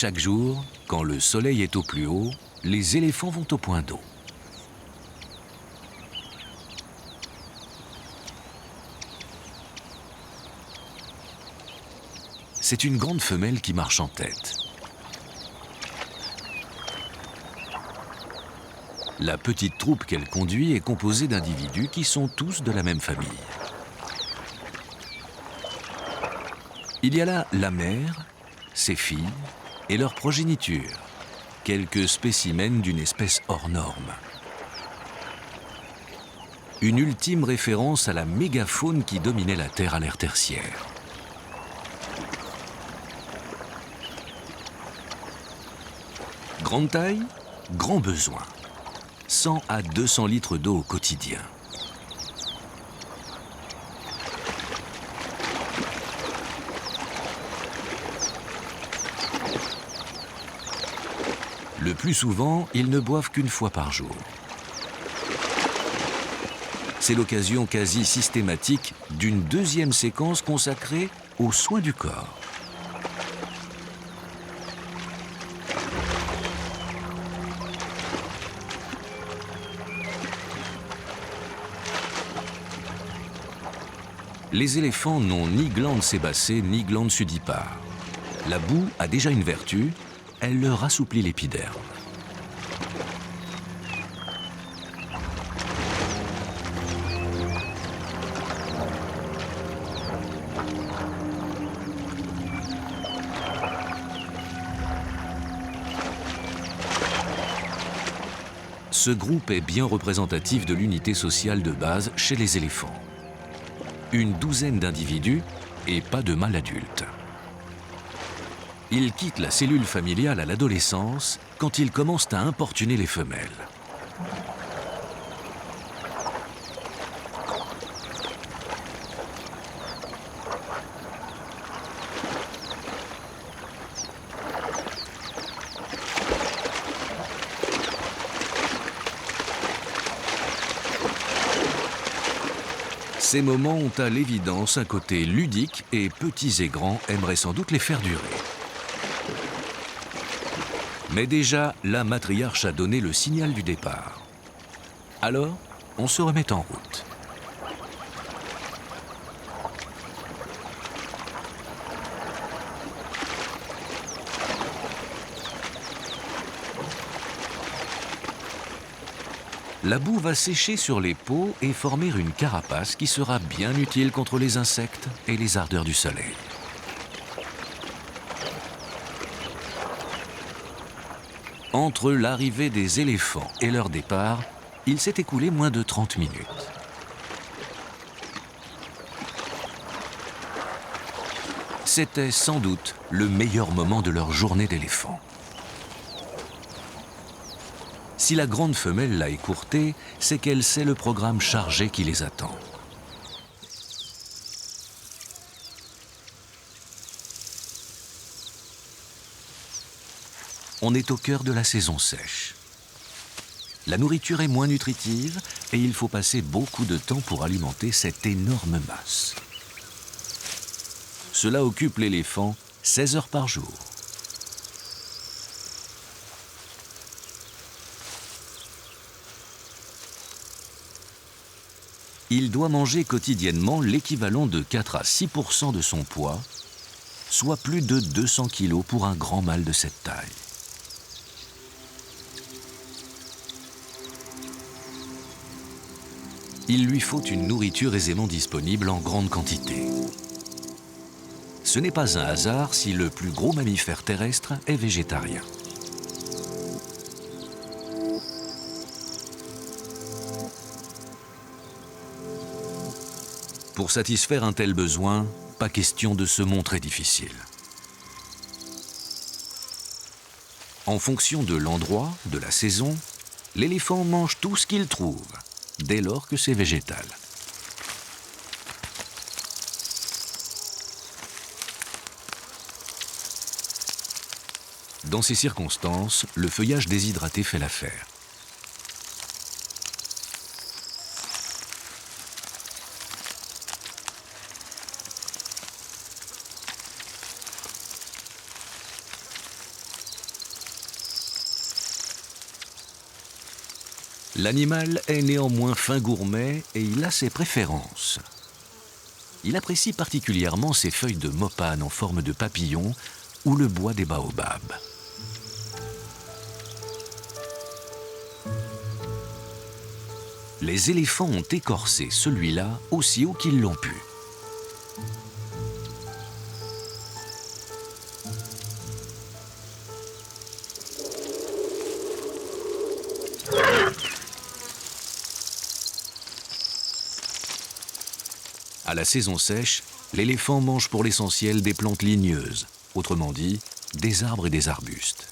chaque jour, quand le soleil est au plus haut, les éléphants vont au point d'eau. C'est une grande femelle qui marche en tête. La petite troupe qu'elle conduit est composée d'individus qui sont tous de la même famille. Il y a là la mère, ses filles et leur progéniture, quelques spécimens d'une espèce hors norme. Une ultime référence à la mégafaune qui dominait la Terre à l'ère tertiaire. Grande taille, grand besoin. 100 à 200 litres d'eau au quotidien. Le plus souvent, ils ne boivent qu'une fois par jour. C'est l'occasion quasi systématique d'une deuxième séquence consacrée aux soins du corps. Les éléphants n'ont ni glande sébacée ni glande sudipare. La boue a déjà une vertu, elle leur assouplit l'épiderme. Ce groupe est bien représentatif de l'unité sociale de base chez les éléphants. Une douzaine d'individus et pas de mâles adultes. Ils quittent la cellule familiale à l'adolescence quand ils commencent à importuner les femelles. Ces moments ont à l'évidence un côté ludique et petits et grands aimeraient sans doute les faire durer. Mais déjà, la matriarche a donné le signal du départ. Alors, on se remet en route. La boue va sécher sur les peaux et former une carapace qui sera bien utile contre les insectes et les ardeurs du soleil. Entre l'arrivée des éléphants et leur départ, il s'est écoulé moins de 30 minutes. C'était sans doute le meilleur moment de leur journée d'éléphant. Si la grande femelle l'a écourté, c'est qu'elle sait le programme chargé qui les attend. On est au cœur de la saison sèche. La nourriture est moins nutritive et il faut passer beaucoup de temps pour alimenter cette énorme masse. Cela occupe l'éléphant 16 heures par jour. Il doit manger quotidiennement l'équivalent de 4 à 6% de son poids, soit plus de 200 kg pour un grand mâle de cette taille. Il lui faut une nourriture aisément disponible en grande quantité. Ce n'est pas un hasard si le plus gros mammifère terrestre est végétarien. Pour satisfaire un tel besoin, pas question de se montrer difficile. En fonction de l'endroit, de la saison, l'éléphant mange tout ce qu'il trouve, dès lors que c'est végétal. Dans ces circonstances, le feuillage déshydraté fait l'affaire. L'animal est néanmoins fin gourmet et il a ses préférences. Il apprécie particulièrement ces feuilles de mopane en forme de papillon ou le bois des baobabs. Les éléphants ont écorcé celui-là aussi haut qu'ils l'ont pu. À la saison sèche, l'éléphant mange pour l'essentiel des plantes ligneuses, autrement dit, des arbres et des arbustes.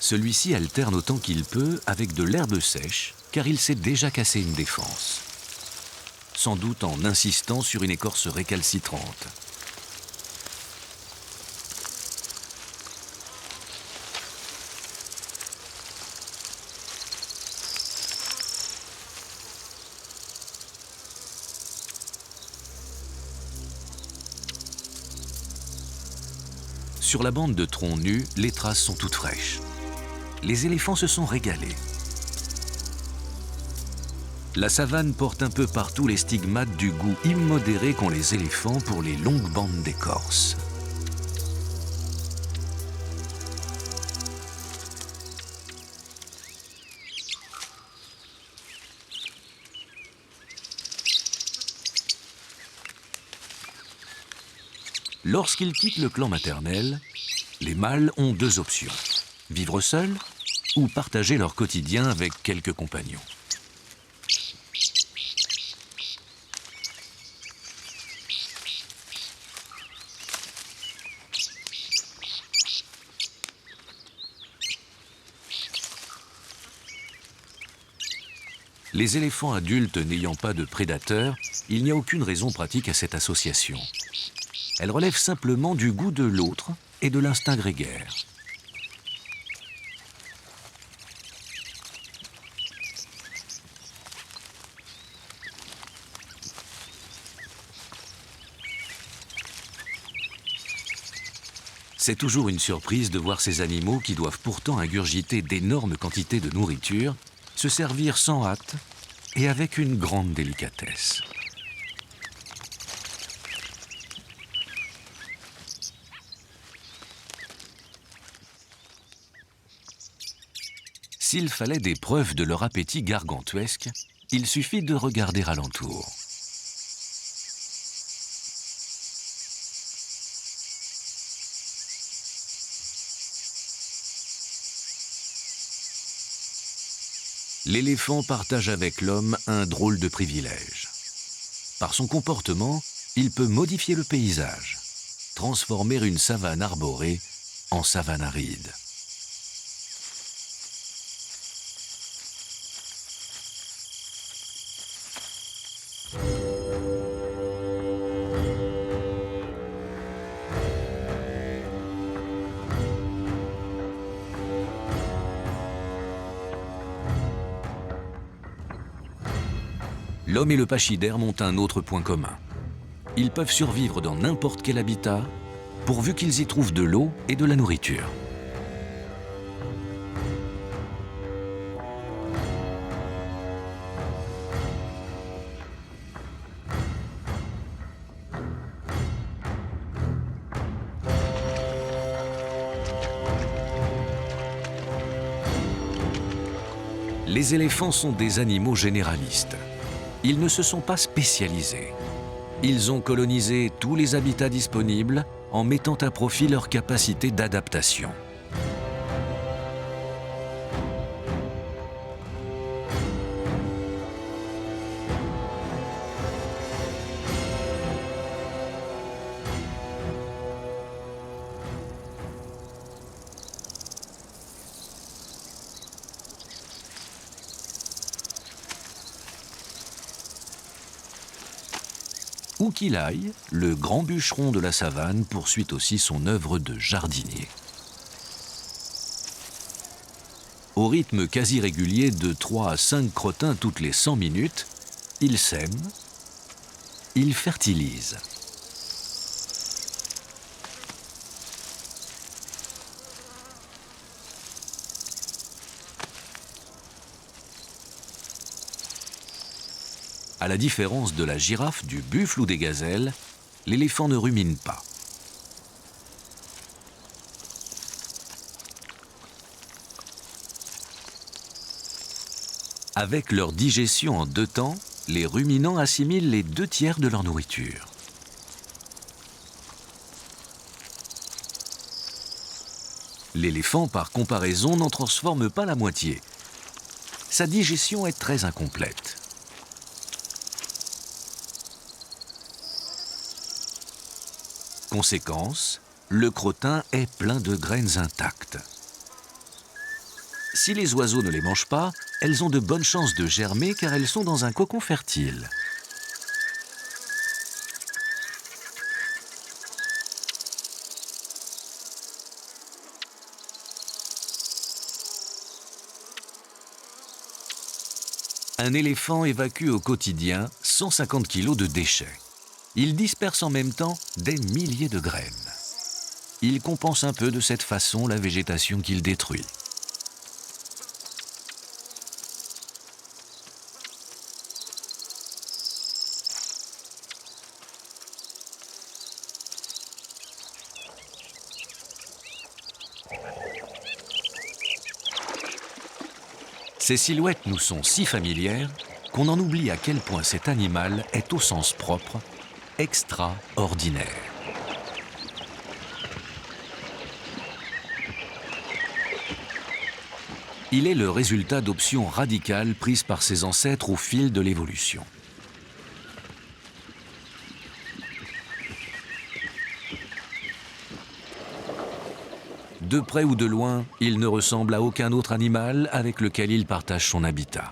Celui-ci alterne autant qu'il peut avec de l'herbe sèche, car il s'est déjà cassé une défense. Sans doute en insistant sur une écorce récalcitrante. Sur la bande de troncs nus, les traces sont toutes fraîches. Les éléphants se sont régalés. La savane porte un peu partout les stigmates du goût immodéré qu'ont les éléphants pour les longues bandes d'écorce. Lorsqu'ils quittent le clan maternel, les mâles ont deux options, vivre seuls ou partager leur quotidien avec quelques compagnons. Les éléphants adultes n'ayant pas de prédateurs, il n'y a aucune raison pratique à cette association. Elle relève simplement du goût de l'autre et de l'instinct grégaire. C'est toujours une surprise de voir ces animaux qui doivent pourtant ingurgiter d'énormes quantités de nourriture, se servir sans hâte et avec une grande délicatesse. S'il fallait des preuves de leur appétit gargantuesque, il suffit de regarder alentour. L'éléphant partage avec l'homme un drôle de privilège. Par son comportement, il peut modifier le paysage, transformer une savane arborée en savane aride. L'homme et le pachyderme ont un autre point commun. Ils peuvent survivre dans n'importe quel habitat, pourvu qu'ils y trouvent de l'eau et de la nourriture. Les éléphants sont des animaux généralistes. Ils ne se sont pas spécialisés. Ils ont colonisé tous les habitats disponibles en mettant à profit leur capacité d'adaptation. Où qu'il aille, le grand bûcheron de la savane poursuit aussi son œuvre de jardinier. Au rythme quasi régulier de 3 à 5 crottins toutes les 100 minutes, il sème, il fertilise. À la différence de la girafe, du buffle ou des gazelles, l'éléphant ne rumine pas. Avec leur digestion en 2 temps, les ruminants assimilent les 2/3 de leur nourriture. L'éléphant, par comparaison, n'en transforme pas la moitié. Sa digestion est très incomplète. Conséquence, le crottin est plein de graines intactes. Si les oiseaux ne les mangent pas, elles ont de bonnes chances de germer car elles sont dans un cocon fertile. Un éléphant évacue au quotidien 150 kg de déchets. Il disperse en même temps des milliers de graines. Il compense un peu de cette façon la végétation qu'il détruit. Ces silhouettes nous sont si familières qu'on en oublie à quel point cet animal est au sens propre extraordinaire. Il est le résultat d'options radicales prises par ses ancêtres au fil de l'évolution. De près ou de loin, il ne ressemble à aucun autre animal avec lequel il partage son habitat.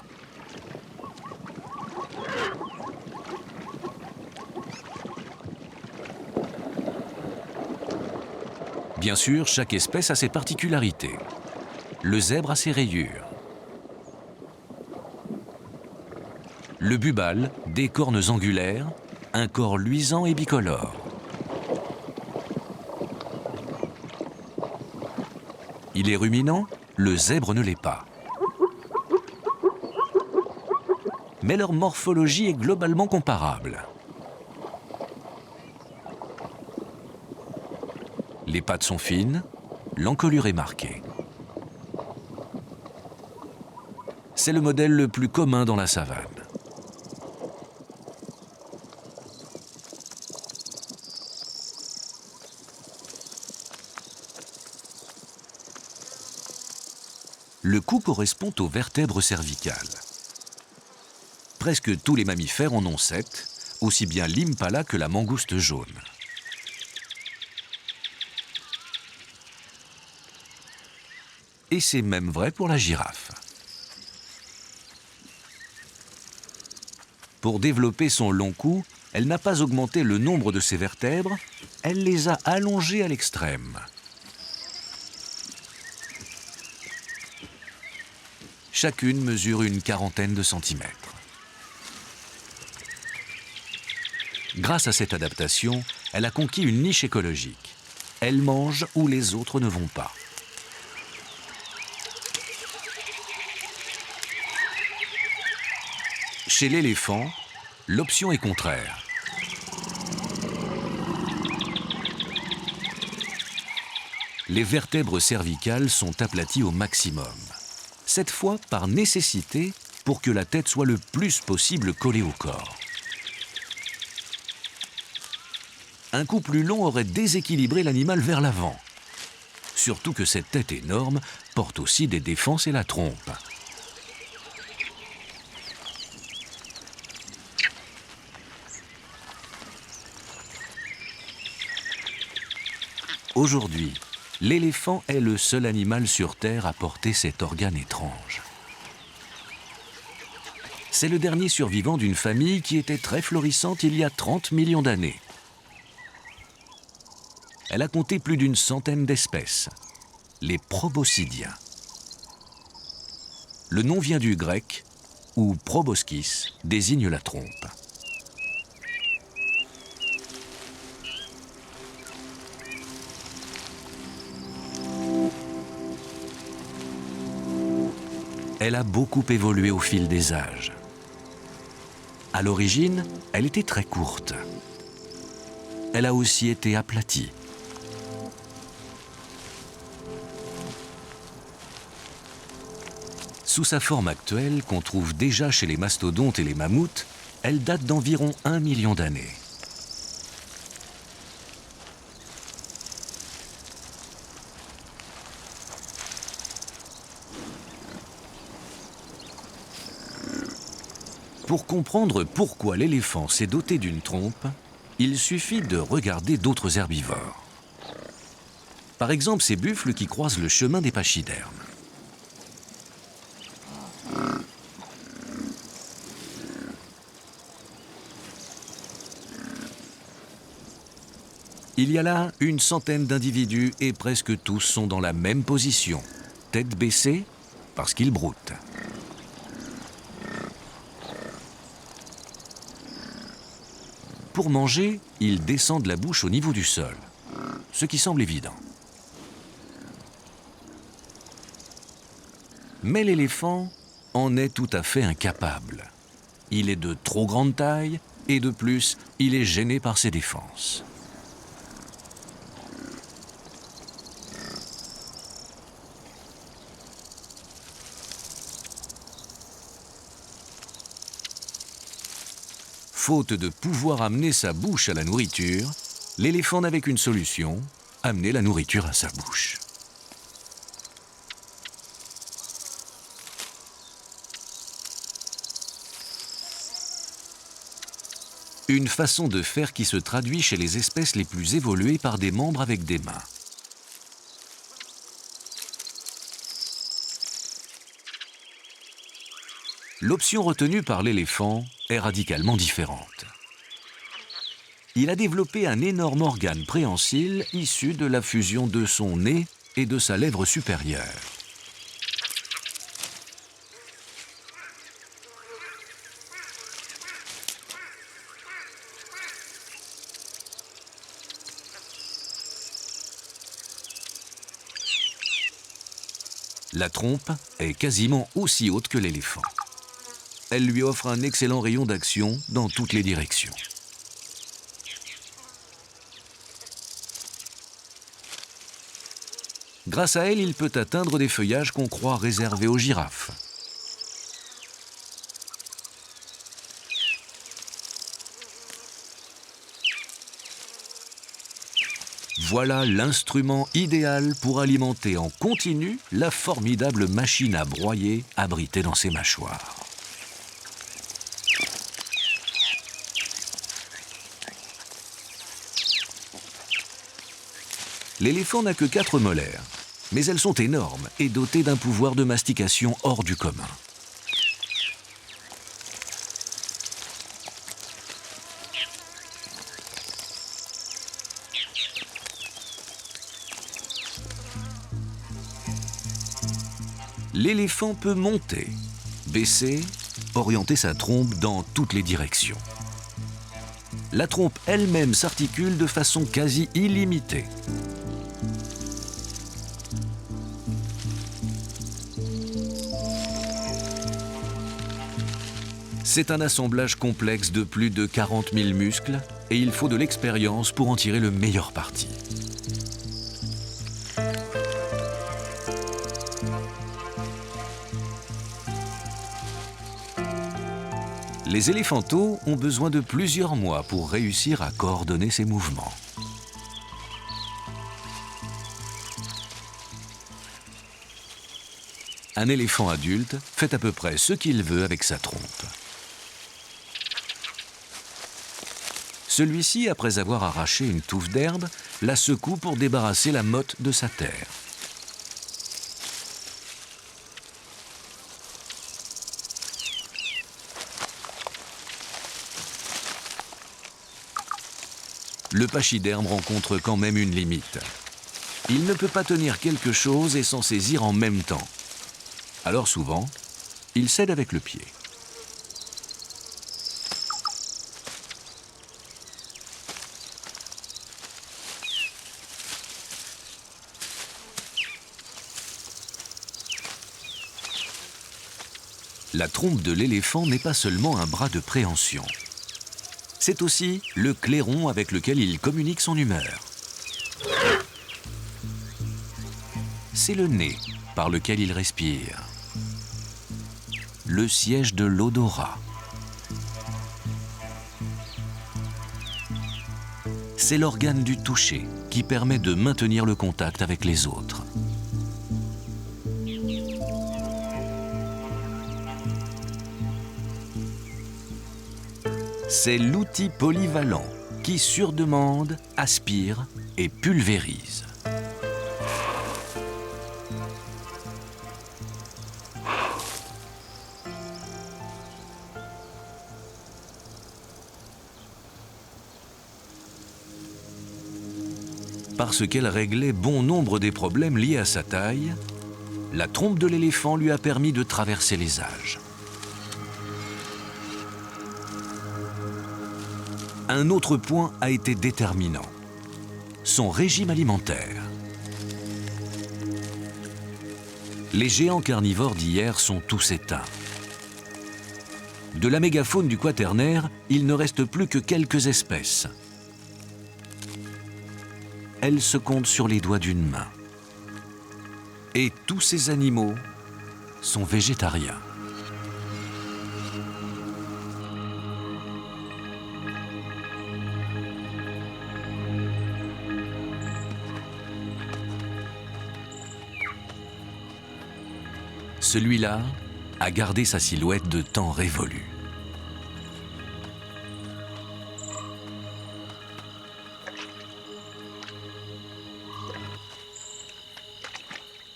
Bien sûr, chaque espèce a ses particularités. Le zèbre a ses rayures. Le bubal, des cornes angulaires, un corps luisant et bicolore. Il est ruminant, le zèbre ne l'est pas. Mais leur morphologie est globalement comparable. Les pattes sont fines, l'encolure est marquée. C'est le modèle le plus commun dans la savane. Le cou correspond aux vertèbres cervicales. Presque tous les mammifères en ont 7, aussi bien l'impala que la mangouste jaune. Et c'est même vrai pour la girafe. Pour développer son long cou, elle n'a pas augmenté le nombre de ses vertèbres, elle les a allongées à l'extrême. Chacune mesure une quarantaine de centimètres. Grâce à cette adaptation, elle a conquis une niche écologique. Elle mange où les autres ne vont pas. Chez l'éléphant, l'option est contraire. Les vertèbres cervicales sont aplaties au maximum. Cette fois par nécessité pour que la tête soit le plus possible collée au corps. Un cou plus long aurait déséquilibré l'animal vers l'avant. Surtout que cette tête énorme porte aussi des défenses et la trompe. Aujourd'hui, l'éléphant est le seul animal sur Terre à porter cet organe étrange. C'est le dernier survivant d'une famille qui était très florissante il y a 30 millions d'années. Elle a compté plus d'une centaine d'espèces, les proboscidiens. Le nom vient du grec, où proboscis désigne la trompe. Elle a beaucoup évolué au fil des âges. À l'origine, elle était très courte. Elle a aussi été aplatie. Sous sa forme actuelle, qu'on trouve déjà chez les mastodontes et les mammouths, elle date d'environ 1 million d'années. Pour comprendre pourquoi l'éléphant s'est doté d'une trompe, il suffit de regarder d'autres herbivores. Par exemple, ces buffles qui croisent le chemin des pachydermes. Il y a là une centaine d'individus et presque tous sont dans la même position, tête baissée, parce qu'ils broutent. Pour manger, ils descendent la bouche au niveau du sol, ce qui semble évident. Mais l'éléphant en est tout à fait incapable. Il est de trop grande taille et de plus, il est gêné par ses défenses. Faute de pouvoir amener sa bouche à la nourriture, l'éléphant n'avait qu'une solution, amener la nourriture à sa bouche. Une façon de faire qui se traduit chez les espèces les plus évoluées par des membres avec des mains. L'option retenue par l'éléphant est radicalement différente. Il a développé un énorme organe préhensile issu de la fusion de son nez et de sa lèvre supérieure. La trompe est quasiment aussi haute que l'éléphant. Elle lui offre un excellent rayon d'action dans toutes les directions. Grâce à elle, il peut atteindre des feuillages qu'on croit réservés aux girafes. Voilà l'instrument idéal pour alimenter en continu la formidable machine à broyer abritée dans ses mâchoires. L'éléphant n'a que 4 molaires, mais elles sont énormes et dotées d'un pouvoir de mastication hors du commun. L'éléphant peut monter, baisser, orienter sa trompe dans toutes les directions. La trompe elle-même s'articule de façon quasi illimitée. C'est un assemblage complexe de plus de 40 000 muscles et il faut de l'expérience pour en tirer le meilleur parti. Les éléphantaux ont besoin de plusieurs mois pour réussir à coordonner ses mouvements. Un éléphant adulte fait à peu près ce qu'il veut avec sa trompe. Celui-ci, après avoir arraché une touffe d'herbe, la secoue pour débarrasser la motte de sa terre. Le pachyderme rencontre quand même une limite. Il ne peut pas tenir quelque chose et s'en saisir en même temps. Alors souvent, il cède avec le pied. La trompe de l'éléphant n'est pas seulement un bras de préhension. C'est aussi le clairon avec lequel il communique son humeur. C'est le nez par lequel il respire. Le siège de l'odorat. C'est l'organe du toucher qui permet de maintenir le contact avec les autres. C'est l'outil polyvalent qui, sur demande, aspire et pulvérise. Parce qu'elle réglait bon nombre des problèmes liés à sa taille, la trompe de l'éléphant lui a permis de traverser les âges. Un autre point a été déterminant, son régime alimentaire. Les géants carnivores d'hier sont tous éteints. De la mégafaune du Quaternaire, il ne reste plus que quelques espèces. Elles se comptent sur les doigts d'une main. Et tous ces animaux sont végétariens. Celui-là a gardé sa silhouette de temps révolus.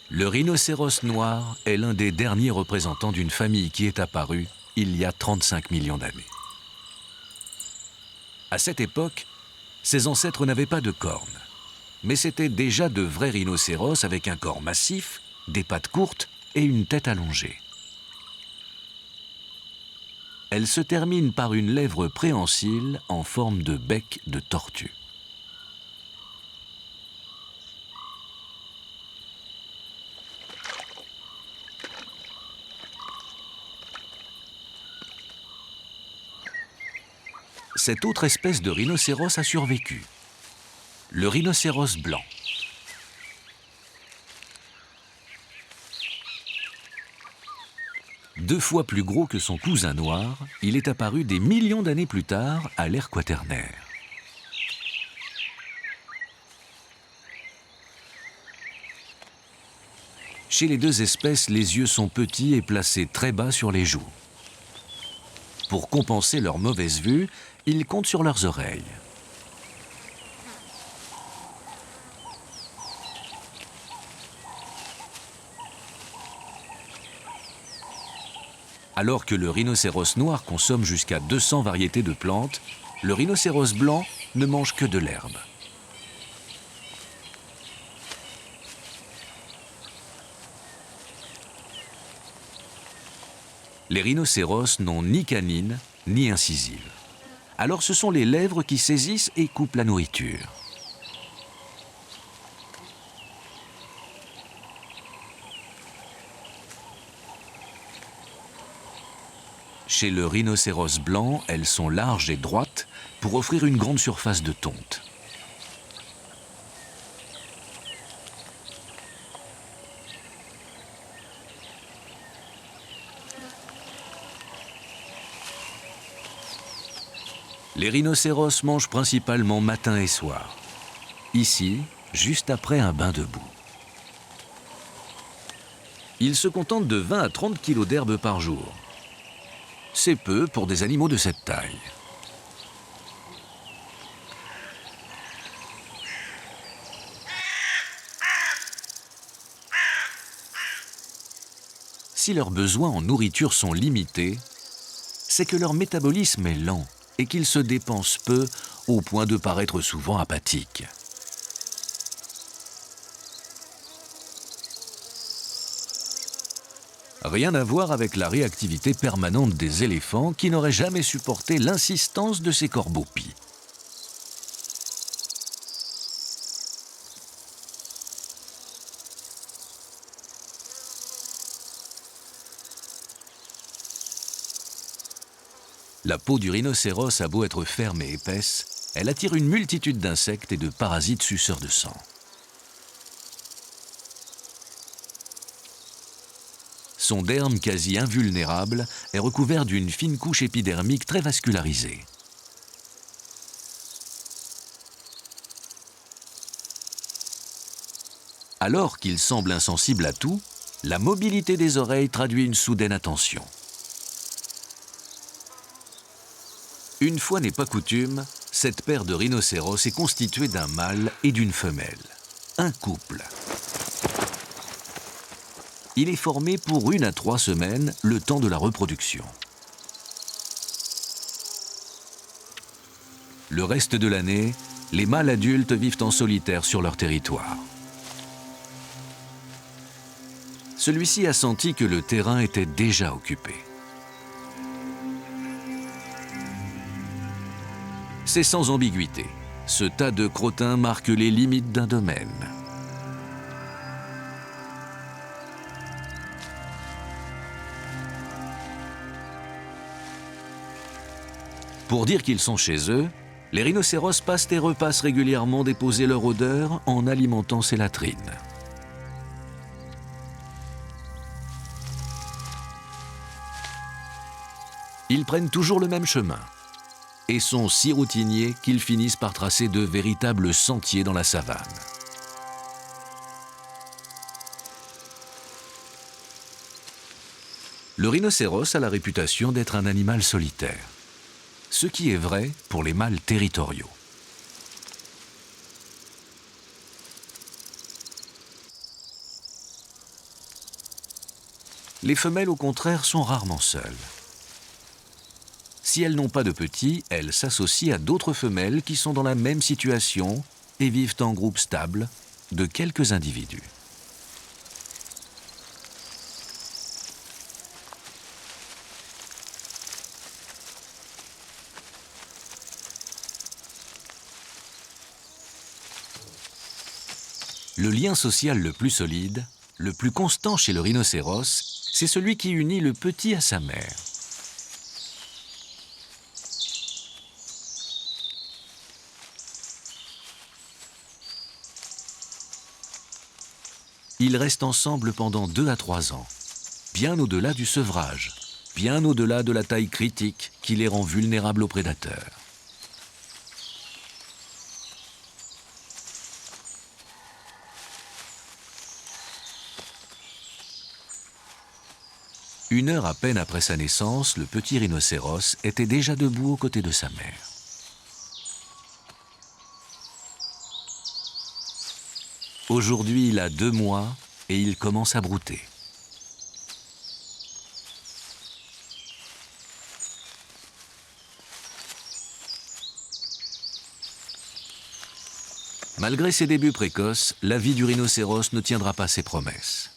Le rhinocéros noir est l'un des derniers représentants d'une famille qui est apparue il y a 35 millions d'années. À cette époque, ses ancêtres n'avaient pas de cornes, mais c'étaient déjà de vrais rhinocéros avec un corps massif, des pattes courtes et une tête allongée. Elle se termine par une lèvre préhensile en forme de bec de tortue. Cette autre espèce de rhinocéros a survécu, le rhinocéros blanc. Deux fois plus gros que son cousin noir, il est apparu des millions d'années plus tard à l'ère quaternaire. Chez les deux espèces, les yeux sont petits et placés très bas sur les joues. Pour compenser leur mauvaise vue, ils comptent sur leurs oreilles. Alors que le rhinocéros noir consomme jusqu'à 200 variétés de plantes, le rhinocéros blanc ne mange que de l'herbe. Les rhinocéros n'ont ni canines ni incisives. Alors ce sont les lèvres qui saisissent et coupent la nourriture. Chez le rhinocéros blanc, elles sont larges et droites pour offrir une grande surface de tonte. Les rhinocéros mangent principalement matin et soir. Ici, juste après un bain de boue. Ils se contentent de 20 à 30 kg d'herbe par jour. C'est peu pour des animaux de cette taille. Si leurs besoins en nourriture sont limités, c'est que leur métabolisme est lent et qu'ils se dépensent peu au point de paraître souvent apathiques. Rien à voir avec la réactivité permanente des éléphants qui n'auraient jamais supporté l'insistance de ces corbeaux-pies. La peau du rhinocéros a beau être ferme et épaisse, elle attire une multitude d'insectes et de parasites suceurs de sang. Son derme quasi invulnérable est recouvert d'une fine couche épidermique très vascularisée. Alors qu'il semble insensible à tout, la mobilité des oreilles traduit une soudaine attention. Une fois n'est pas coutume, cette paire de rhinocéros est constituée d'un mâle et d'une femelle, un couple. Il est formé pour 1 à 3 semaines, le temps de la reproduction. Le reste de l'année, les mâles adultes vivent en solitaire sur leur territoire. Celui-ci a senti que le terrain était déjà occupé. C'est sans ambiguïté. Ce tas de crottins marque les limites d'un domaine. Pour dire qu'ils sont chez eux, les rhinocéros passent et repassent régulièrement déposer leur odeur en alimentant ces latrines. Ils prennent toujours le même chemin et sont si routiniers qu'ils finissent par tracer de véritables sentiers dans la savane. Le rhinocéros a la réputation d'être un animal solitaire, ce qui est vrai pour les mâles territoriaux. Les femelles, au contraire, sont rarement seules. Si elles n'ont pas de petits, elles s'associent à d'autres femelles qui sont dans la même situation et vivent en groupe stable de quelques individus. Le lien social le plus solide, le plus constant chez le rhinocéros, c'est celui qui unit le petit à sa mère. Ils restent ensemble pendant 2 à 3 ans, bien au-delà du sevrage, bien au-delà de la taille critique qui les rend vulnérables aux prédateurs. Une heure à peine après sa naissance, le petit rhinocéros était déjà debout aux côtés de sa mère. Aujourd'hui, il a 2 mois et il commence à brouter. Malgré ses débuts précoces, la vie du rhinocéros ne tiendra pas ses promesses.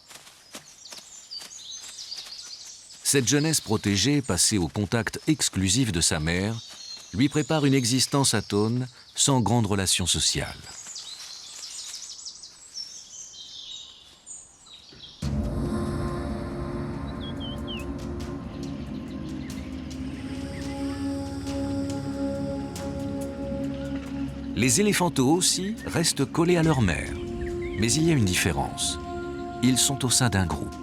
Cette jeunesse protégée, passée au contact exclusif de sa mère, lui prépare une existence atone, sans grande relation sociale. Les éléphanteaux aussi restent collés à leur mère. Mais il y a une différence. Ils sont au sein d'un groupe.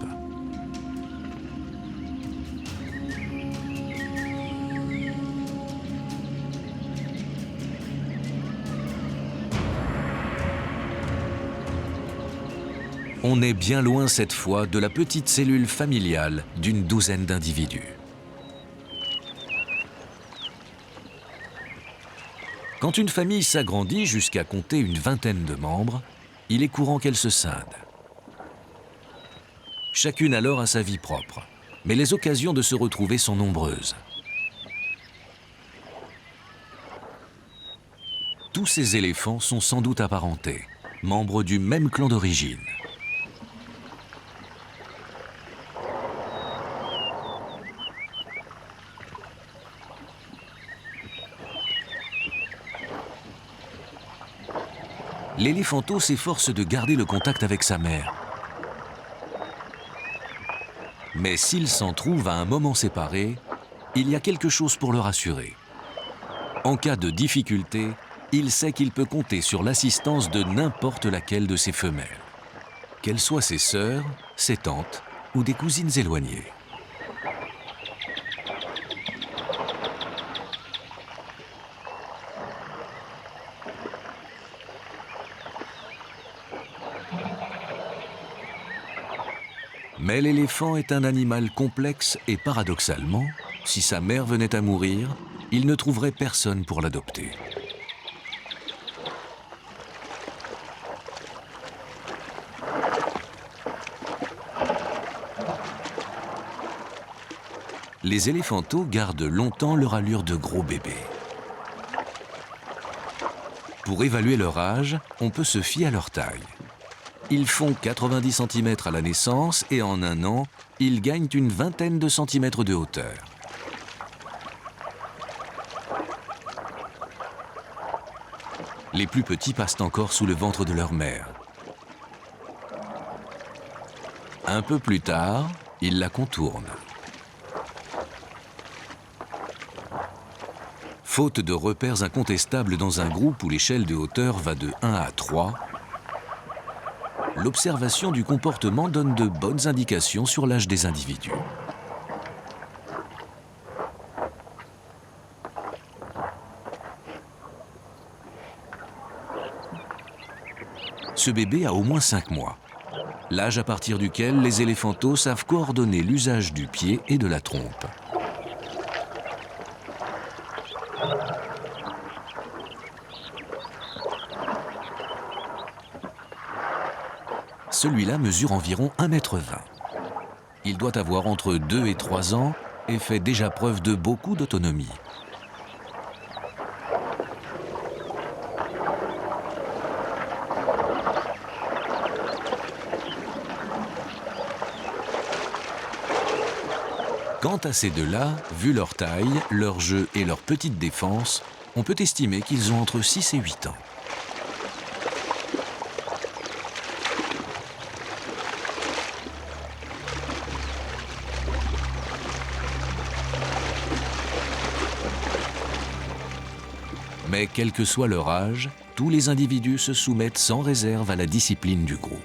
On est bien loin cette fois de la petite cellule familiale d'une douzaine d'individus. Quand une famille s'agrandit jusqu'à compter une vingtaine de membres, il est courant qu'elle se scinde. Chacune alors a sa vie propre, mais les occasions de se retrouver sont nombreuses. Tous ces éléphants sont sans doute apparentés, membres du même clan d'origine. L'éléphanteau s'efforce de garder le contact avec sa mère. Mais s'il s'en trouve à un moment séparé, il y a quelque chose pour le rassurer. En cas de difficulté, il sait qu'il peut compter sur l'assistance de n'importe laquelle de ses femelles, qu'elles soient ses sœurs, ses tantes ou des cousines éloignées. Mais l'éléphant est un animal complexe et paradoxalement, si sa mère venait à mourir, il ne trouverait personne pour l'adopter. Les éléphanteaux gardent longtemps leur allure de gros bébés. Pour évaluer leur âge, on peut se fier à leur taille. Ils font 90 cm à la naissance et en un an, ils gagnent une vingtaine de centimètres de hauteur. Les plus petits passent encore sous le ventre de leur mère. Un peu plus tard, ils la contournent. Faute de repères incontestables dans un groupe où l'échelle de hauteur va de 1 à 3, l'observation du comportement donne de bonnes indications sur l'âge des individus. Ce bébé a au moins 5 mois, l'âge à partir duquel les éléphanteaux savent coordonner l'usage du pied et de la trompe. Celui-là mesure environ 1,20 m. Il doit avoir entre 2 et 3 ans et fait déjà preuve de beaucoup d'autonomie. Quant à ces deux-là, vu leur taille, leur jeu et leur petite défense, on peut estimer qu'ils ont entre 6 et 8 ans. Mais quel que soit leur âge, tous les individus se soumettent sans réserve à la discipline du groupe.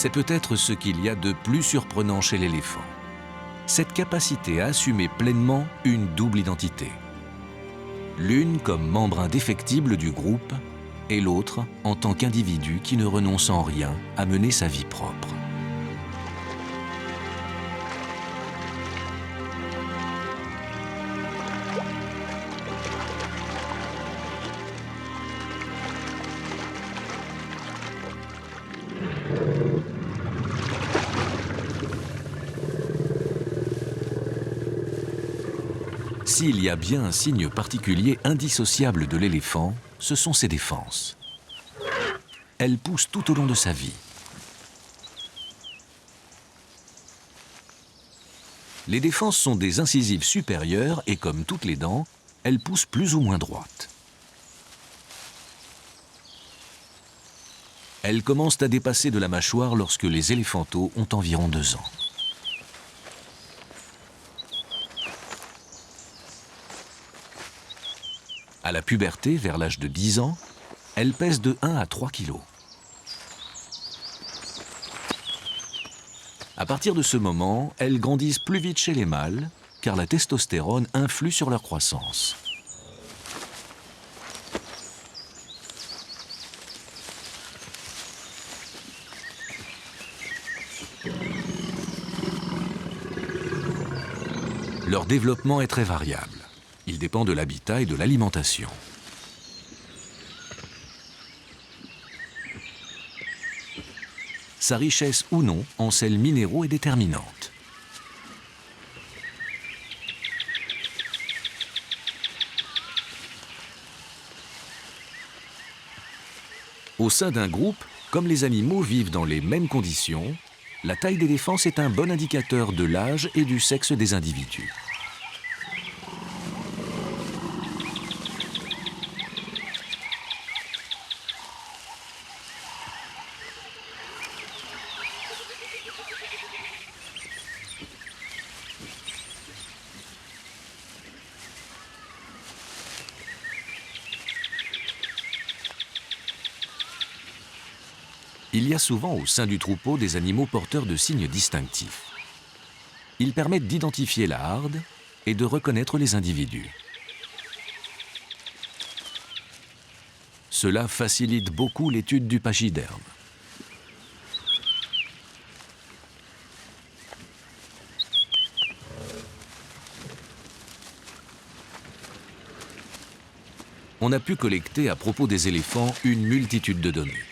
C'est peut-être ce qu'il y a de plus surprenant chez l'éléphant. Cette capacité à assumer pleinement une double identité. L'une comme membre indéfectible du groupe et l'autre en tant qu'individu qui ne renonce en rien à mener sa vie propre. S'il y a bien un signe particulier indissociable de l'éléphant, ce sont ses défenses. Elles poussent tout au long de sa vie. Les défenses sont des incisives supérieures et comme toutes les dents, elles poussent plus ou moins droites. Elles commencent à dépasser de la mâchoire lorsque les éléphanteaux ont environ 2 ans. À la puberté, vers l'âge de 10 ans, elles pèsent de 1 à 3 kg. À partir de ce moment, elles grandissent plus vite chez les mâles, car la testostérone influe sur leur croissance. Leur développement est très variable. Il dépend de l'habitat et de l'alimentation. Sa richesse ou non en sels minéraux est déterminante. Au sein d'un groupe, comme les animaux vivent dans les mêmes conditions, la taille des défenses est un bon indicateur de l'âge et du sexe des individus. Il y a souvent au sein du troupeau des animaux porteurs de signes distinctifs. Ils permettent d'identifier la harde et de reconnaître les individus. Cela facilite beaucoup l'étude du pachyderme. On a pu collecter à propos des éléphants une multitude de données.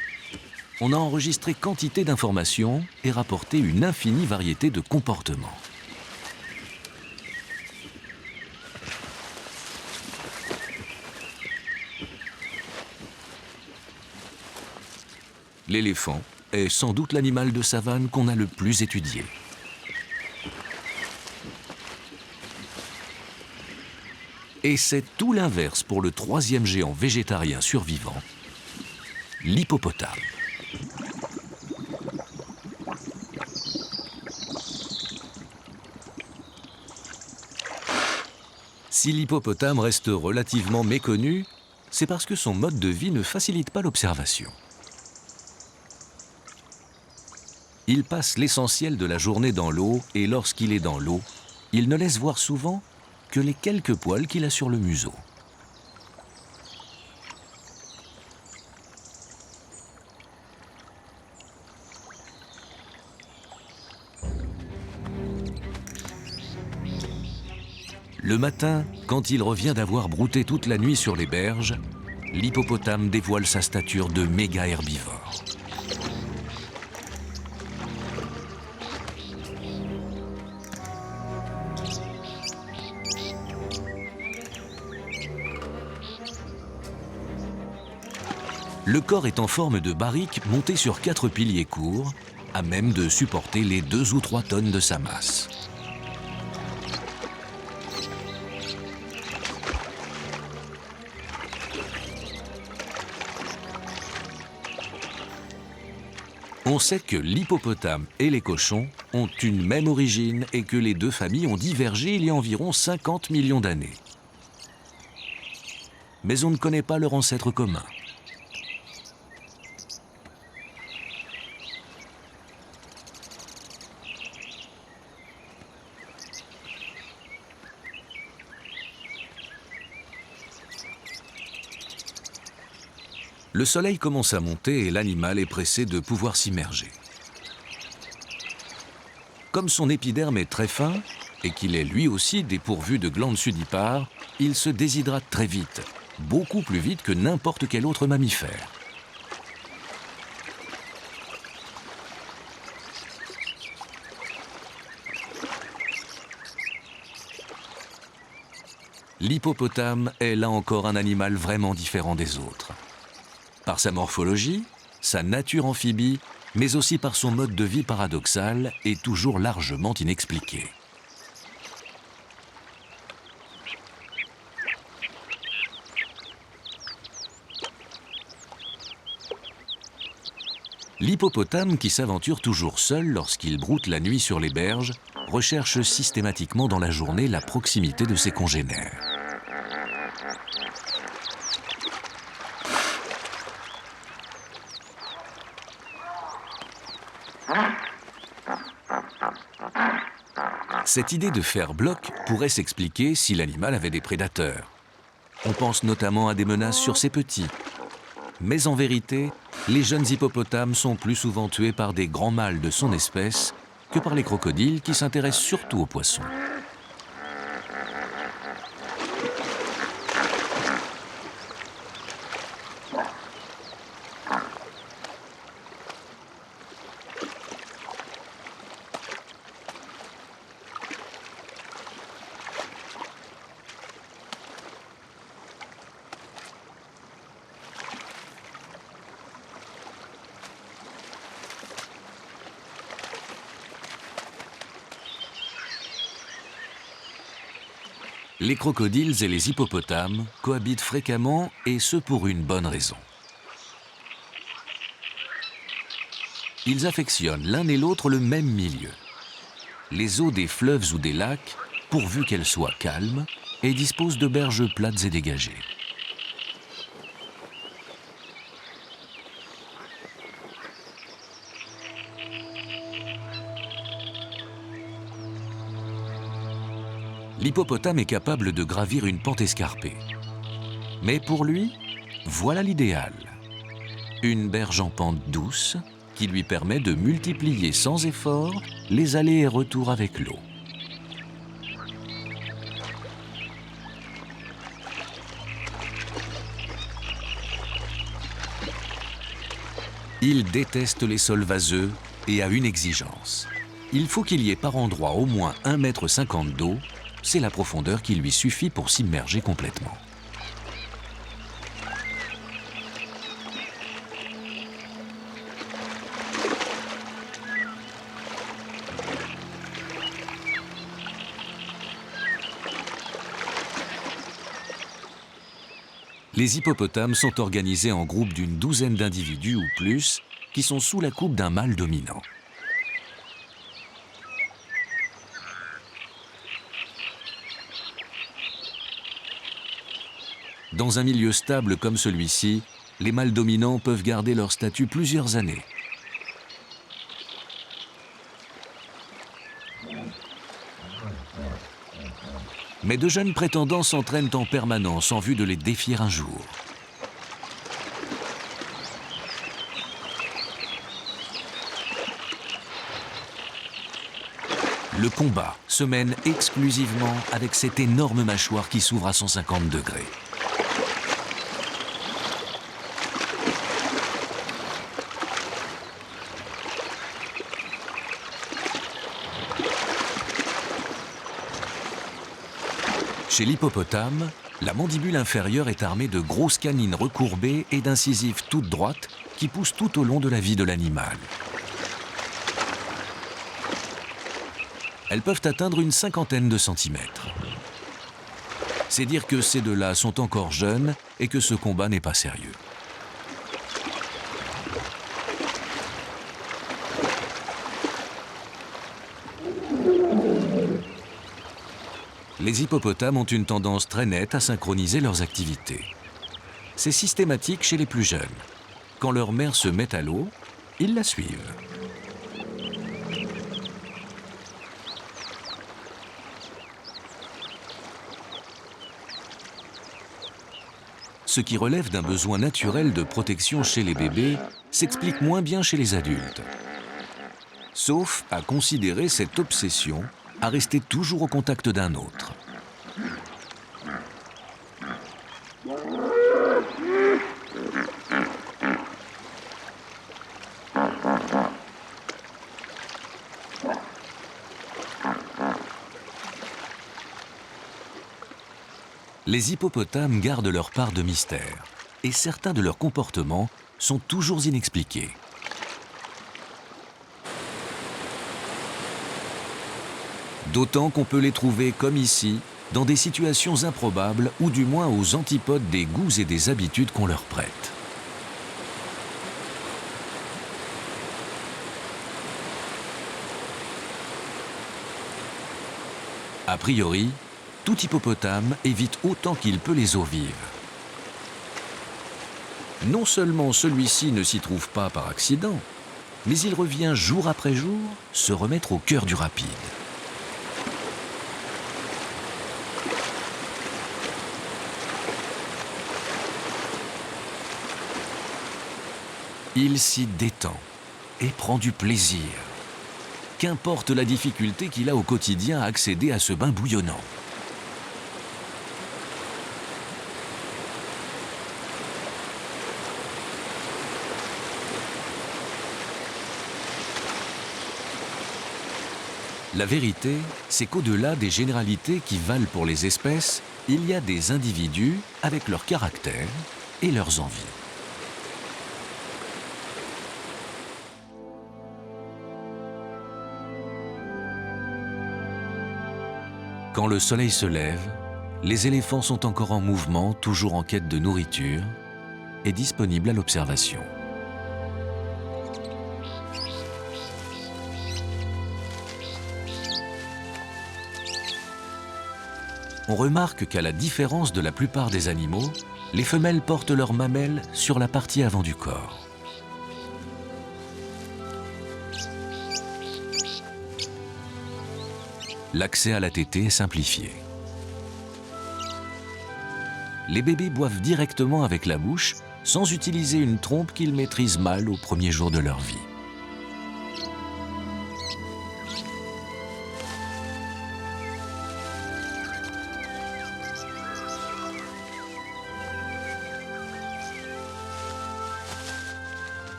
On a enregistré quantité d'informations et rapporté une infinie variété de comportements. L'éléphant est sans doute l'animal de savane qu'on a le plus étudié. Et c'est tout l'inverse pour le troisième géant végétarien survivant, l'hippopotame. Si l'hippopotame reste relativement méconnu, c'est parce que son mode de vie ne facilite pas l'observation. Il passe l'essentiel de la journée dans l'eau et lorsqu'il est dans l'eau, il ne laisse voir souvent que les quelques poils qu'il a sur le museau. Le matin, quand il revient d'avoir brouté toute la nuit sur les berges, l'hippopotame dévoile sa stature de méga herbivore. Le corps est en forme de barrique monté sur 4 piliers courts, à même de supporter les 2 ou 3 tonnes de sa masse. On sait que l'hippopotame et les cochons ont une même origine et que les deux familles ont divergé il y a environ 50 millions d'années. Mais on ne connaît pas leur ancêtre commun. Le soleil commence à monter et l'animal est pressé de pouvoir s'immerger. Comme son épiderme est très fin et qu'il est lui aussi dépourvu de glandes sudipares, il se déshydrate très vite, beaucoup plus vite que n'importe quel autre mammifère. L'hippopotame est là encore un animal vraiment différent des autres. Par sa morphologie, sa nature amphibie, mais aussi par son mode de vie paradoxal et toujours largement inexpliqué. L'hippopotame, qui s'aventure toujours seul lorsqu'il broute la nuit sur les berges, recherche systématiquement dans la journée la proximité de ses congénères. Cette idée de faire bloc pourrait s'expliquer si l'animal avait des prédateurs. On pense notamment à des menaces sur ses petits. Mais en vérité, les jeunes hippopotames sont plus souvent tués par des grands mâles de son espèce que par les crocodiles qui s'intéressent surtout aux poissons. Les crocodiles et les hippopotames cohabitent fréquemment et ce pour une bonne raison. Ils affectionnent l'un et l'autre le même milieu. Les eaux des fleuves ou des lacs, pourvu qu'elles soient calmes, et disposent de berges plates et dégagées. L'hippopotame est capable de gravir une pente escarpée. Mais pour lui, voilà l'idéal. Une berge en pente douce qui lui permet de multiplier sans effort les allers et retours avec l'eau. Il déteste les sols vaseux et a une exigence. Il faut qu'il y ait par endroit au moins 1,50 m d'eau. C'est la profondeur qui lui suffit pour s'immerger complètement. Les hippopotames sont organisés en groupes d'une douzaine d'individus ou plus qui sont sous la coupe d'un mâle dominant. Dans un milieu stable comme celui-ci, les mâles dominants peuvent garder leur statut plusieurs années. Mais de jeunes prétendants s'entraînent en permanence en vue de les défier un jour. Le combat se mène exclusivement avec cette énorme mâchoire qui s'ouvre à 150 degrés. Chez l'hippopotame, la mandibule inférieure est armée de grosses canines recourbées et d'incisives toutes droites qui poussent tout au long de la vie de l'animal. Elles peuvent atteindre une cinquantaine de centimètres. C'est dire que ces deux-là sont encore jeunes et que ce combat n'est pas sérieux. Les hippopotames ont une tendance très nette à synchroniser leurs activités. C'est systématique chez les plus jeunes. Quand leur mère se met à l'eau, ils la suivent. Ce qui relève d'un besoin naturel de protection chez les bébés s'explique moins bien chez les adultes. Sauf à considérer cette obsession à rester toujours au contact d'un autre. Les hippopotames gardent leur part de mystère, et certains de leurs comportements sont toujours inexpliqués. D'autant qu'on peut les trouver, comme ici, dans des situations improbables ou du moins aux antipodes des goûts et des habitudes qu'on leur prête. A priori, tout hippopotame évite autant qu'il peut les eaux vives. Non seulement celui-ci ne s'y trouve pas par accident, mais il revient jour après jour se remettre au cœur du rapide. Il s'y détend et prend du plaisir. Qu'importe la difficulté qu'il a au quotidien à accéder à ce bain bouillonnant. La vérité, c'est qu'au-delà des généralités qui valent pour les espèces, il y a des individus avec leur caractère et leurs envies. Quand le soleil se lève, les éléphants sont encore en mouvement, toujours en quête de nourriture et disponibles à l'observation. On remarque qu'à la différence de la plupart des animaux, les femelles portent leurs mamelles sur la partie avant du corps. L'accès à la tétée est simplifié. Les bébés boivent directement avec la bouche, sans utiliser une trompe qu'ils maîtrisent mal au premier jour de leur vie.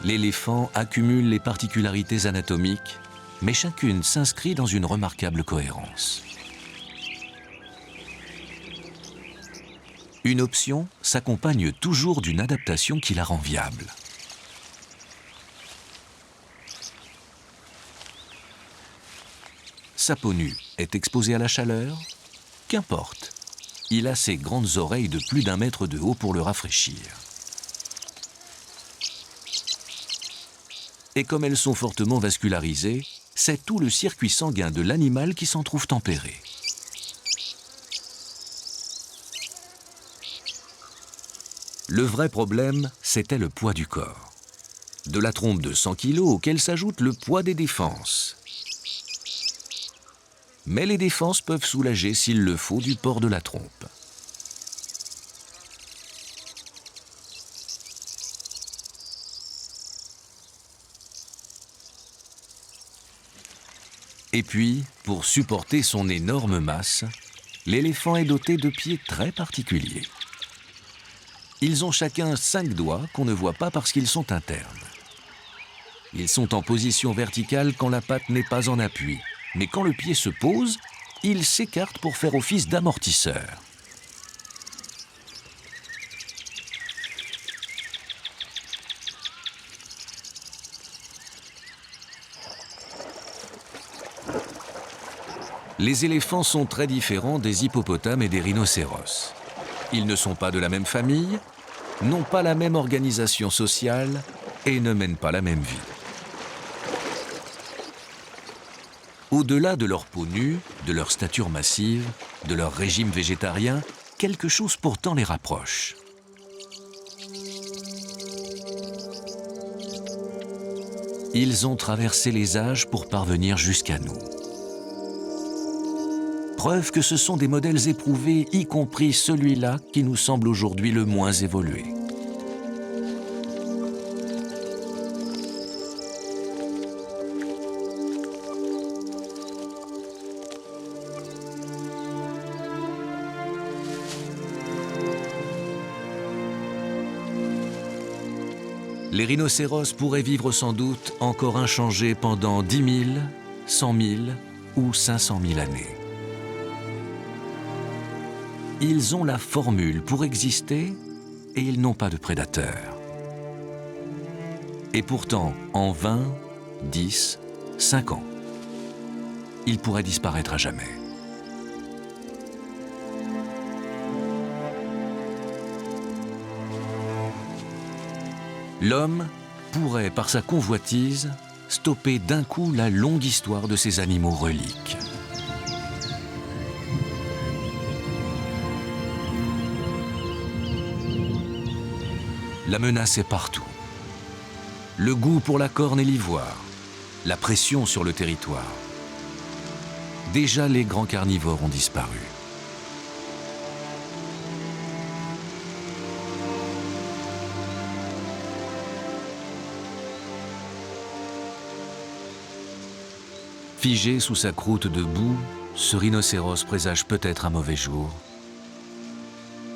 L'éléphant accumule les particularités anatomiques, mais chacune s'inscrit dans une remarquable cohérence. Une option s'accompagne toujours d'une adaptation qui la rend viable. Sa peau nue est exposée à la chaleur? Qu'importe, il a ses grandes oreilles de plus d'1 mètre de haut pour le rafraîchir. Et comme elles sont fortement vascularisées, c'est tout le circuit sanguin de l'animal qui s'en trouve tempéré. Le vrai problème, c'était le poids du corps. De la trompe de 100 kg auquel s'ajoute le poids des défenses. Mais les défenses peuvent soulager s'il le faut du port de la trompe. Et puis, pour supporter son énorme masse, l'éléphant est doté de pieds très particuliers. Ils ont chacun 5 doigts qu'on ne voit pas parce qu'ils sont internes. Ils sont en position verticale quand la patte n'est pas en appui, mais quand le pied se pose, ils s'écartent pour faire office d'amortisseur. Les éléphants sont très différents des hippopotames et des rhinocéros. Ils ne sont pas de la même famille, n'ont pas la même organisation sociale et ne mènent pas la même vie. Au-delà de leur peau nue, de leur stature massive, de leur régime végétarien, quelque chose pourtant les rapproche. Ils ont traversé les âges pour parvenir jusqu'à nous. Preuve que ce sont des modèles éprouvés, y compris celui-là qui nous semble aujourd'hui le moins évolué. Les rhinocéros pourraient vivre sans doute encore inchangés pendant 10 000, 100 000 ou 500 000 années. Ils ont la formule pour exister et ils n'ont pas de prédateurs. Et pourtant, en 20, 10, 5 ans, ils pourraient disparaître à jamais. L'homme pourrait, par sa convoitise, stopper d'un coup la longue histoire de ces animaux reliques. La menace est partout. Le goût pour la corne et l'ivoire, la pression sur le territoire. Déjà, les grands carnivores ont disparu. Figé sous sa croûte de boue, ce rhinocéros présage peut-être un mauvais jour,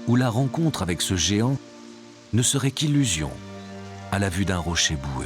où la rencontre avec ce géant ne serait qu'illusion à la vue d'un rocher boueux.